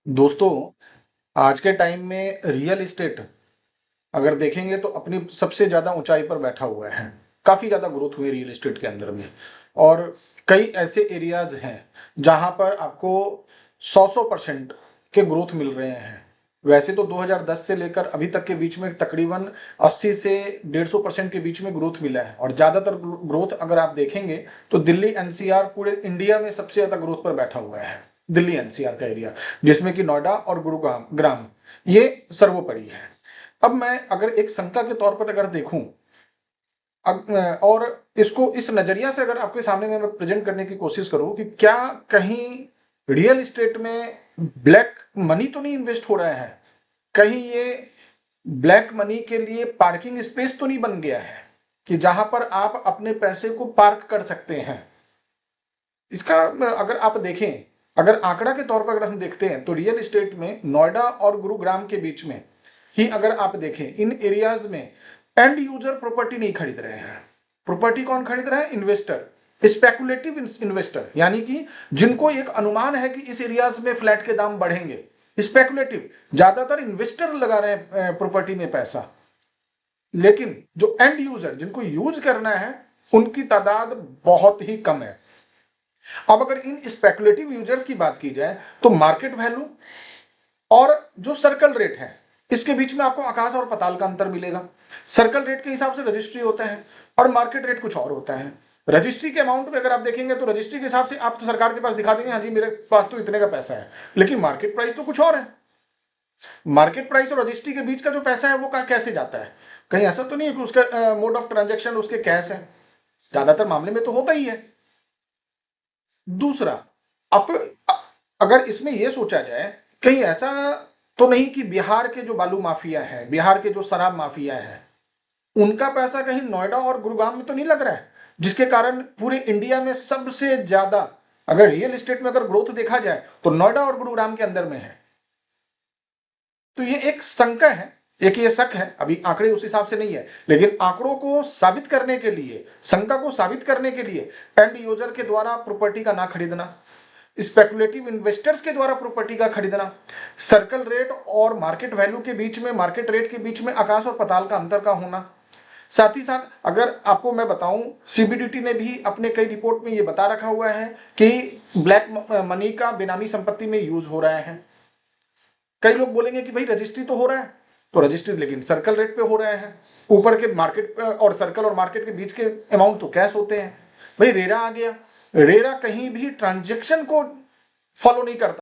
दोस्तों, आज के टाइम में रियल एस्टेट अगर देखेंगे तो अपनी सबसे ज़्यादा ऊंचाई पर बैठा हुआ है। काफ़ी ज़्यादा ग्रोथ हुई है रियल एस्टेट के अंदर में और कई ऐसे एरियाज हैं जहां पर आपको 100% के ग्रोथ मिल रहे हैं। वैसे तो 2010 से लेकर अभी तक के बीच में तकरीबन 80 से 150% के बीच में ग्रोथ मिला है और ज़्यादातर ग्रोथ अगर आप देखेंगे तो दिल्ली एनसीआर पूरे इंडिया में सबसे ज़्यादा ग्रोथ पर बैठा हुआ है। दिल्ली एनसीआर का एरिया, जिसमें कि नोएडा और गुरुग्राम ये सर्वोपरि है। अब मैं अगर एक शंका के तौर पर अगर देखूं और इसको इस नजरिया से अगर आपके सामने मैं प्रेजेंट करने की कोशिश करूं कि क्या कहीं रियल एस्टेट में ब्लैक मनी तो नहीं इन्वेस्ट हो रहा है, कहीं ये ब्लैक मनी के लिए पार्किंग स्पेस तो नहीं बन गया है कि जहां पर आप अपने पैसे को पार्क कर सकते हैं। इसका अगर आप देखें, अगर आंकड़ा के तौर पर अगर हम देखते हैं तो रियल एस्टेट में नोएडा और गुरुग्राम के बीच में ही अगर आप देखें, इन एरियाज में एंड यूजर प्रॉपर्टी नहीं खरीद रहे हैं। प्रॉपर्टी कौन खरीद रहा है? इन्वेस्टर, स्पेकुलेटिव इन्वेस्टर, यानी कि जिनको एक अनुमान है कि इस एरियाज में फ्लैट के दाम बढ़ेंगे। स्पेकुलेटिव, ज्यादातर इन्वेस्टर लगा रहे हैं प्रॉपर्टी में पैसा, लेकिन जो एंड यूजर जिनको यूज करना है उनकी तादाद बहुत ही कम है। अब अगर इन स्पेकुलेटिव यूजर्स की बात की जाए तो मार्केट वैल्यू और जो सर्कल रेट है इसके बीच में आपको आकाश और पाताल का अंतर मिलेगा। सर्कल रेट के हिसाब से रजिस्ट्री होता है और मार्केट रेट कुछ और होता है। रजिस्ट्री के अमाउंट में अगर आप देखेंगे तो रजिस्ट्री के हिसाब से आप तो सरकार के पास दिखा देंगे, हाँ जी मेरे पास तो इतने का पैसा है, लेकिन मार्केट प्राइस तो कुछ और है। मार्केट प्राइस और रजिस्ट्री के बीच का जो पैसा है वो कैसे जाता है? कहीं ऐसा तो नहीं है कि उसका मोड ऑफ ट्रांजेक्शन उसके कैश है? ज्यादातर मामले में तो होता ही है। दूसरा, अब अगर इसमें यह सोचा जाए कहीं ऐसा तो नहीं कि बिहार के जो बालू माफिया है, बिहार के जो शराब माफिया है, उनका पैसा कहीं नोएडा और गुरुग्राम में तो नहीं लग रहा है, जिसके कारण पूरे इंडिया में सबसे ज्यादा अगर रियल एस्टेट में अगर ग्रोथ देखा जाए तो नोएडा और गुरुग्राम के अंदर में है। तो ये एक शंका है, एक ये शक है, अभी आंकड़े उस हिसाब से नहीं है, लेकिन आंकड़ों को साबित करने के लिए, शंका को साबित करने के लिए एंड यूजर के द्वारा प्रॉपर्टी का ना खरीदना, स्पेकुलेटिव इन्वेस्टर्स के द्वारा प्रॉपर्टी का खरीदना, सर्कल रेट और मार्केट वैल्यू के बीच में, मार्केट रेट के बीच में आकाश और पाताल का अंतर का होना। साथ ही साथ अगर आपको मैं बताऊं, सीबीडीटी ने भी अपने कई रिपोर्ट में ये बता रखा हुआ है कि ब्लैक मनी का बेनामी संपत्ति में यूज हो रहा है। कई लोग बोलेंगे कि भाई रजिस्ट्री तो हो रहा है, तो रजिस्ट्री लेकिन सर्कल रेट पे हो रहे हैं, ऊपर के मार्केट और सर्कल और मार्केट के बीच के अमाउंट तो कैश होते हैं। भाई रेरा आ गया, रेरा कहीं भी ट्रांजेक्शन को फॉलो नहीं करता।